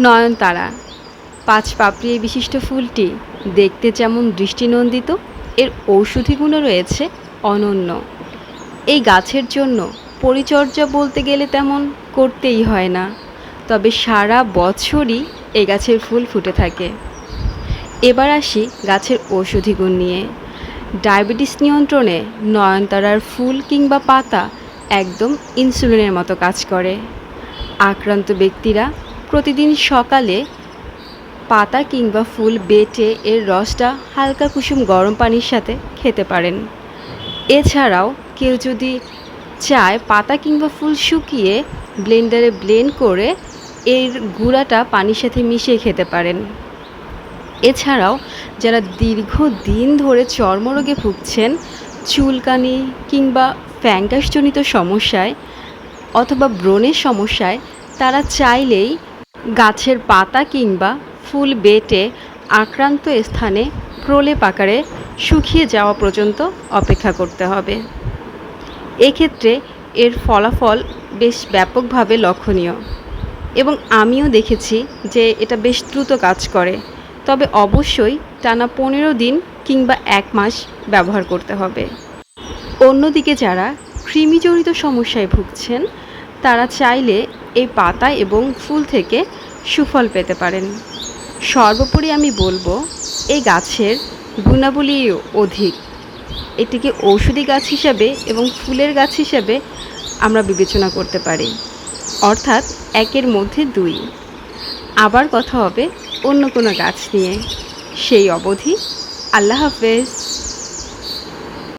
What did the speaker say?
নয়নতারা ৫ পাপড়ি বিশিষ্ট ফুলটি দেখতে যেমন দৃষ্টিনন্দিত, এর ঔষধি গুণও রয়েছে অনন্য। এই গাছের জন্য পরিচর্যা বলতে গেলে তেমন করতেই হয় না, তবে সারা বছরই এই গাছের ফুল ফুটে থাকে। এবার আসি গাছের ঔষধি গুণ নিয়ে। ডায়াবেটিস নিয়ন্ত্রণে নয়নতারার ফুল কিংবা পাতা একদম ইনসুলিনের মতো কাজ করে। আক্রান্ত ব্যক্তিরা প্রতিদিন সকালে পাতা কিংবা ফুল বেটে এর রসটা হালকা কুসুম গরম পানির সাথে খেতে পারেন। এছাড়াও কেউ যদি চায় পাতা কিংবা ফুল শুকিয়ে ব্লেন্ডারে ব্লেন্ড করে এর গুঁড়াটা পানির সাথে মিশিয়ে খেতে পারেন। এছাড়াও যারা দীর্ঘদিন ধরে চর্মরোগে ভুগছেন, চুলকানি কিংবা ফ্যাঙ্গাসজনিত সমস্যায় অথবা ব্রণের সমস্যায়, তারা চাইলেই গাছের পাতা কিংবা ফুল বেটে আক্রান্ত স্থানে প্রলেপ আকারে শুকিয়ে যাওয়া পর্যন্ত অপেক্ষা করতে হবে। এক্ষেত্রে এর ফলাফল বেশ ব্যাপকভাবে লক্ষণীয় এবং আমিও দেখেছি যে এটা বেশ দ্রুত কাজ করে। তবে অবশ্যই টানা ১৫ দিন কিংবা ১ মাস ব্যবহার করতে হবে। অন্যদিকে যারা কৃমিজনিত সমস্যায় ভুগছেন, তারা চাইলে এই পাতা এবং ফুল থেকে সুফল পেতে পারেন। সর্বোপরি আমি বলবো, এই গাছের গুণাবলী অধিক। এটিকে ঔষধি গাছ হিসাবে এবং ফুলের গাছ হিসাবে আমরা বিবেচনা করতে পারি, অর্থাৎ একের মধ্যে দুই। আবার কথা হবে অন্য কোনো গাছ নিয়ে। সেই অবধি আল্লাহ হাফেজ।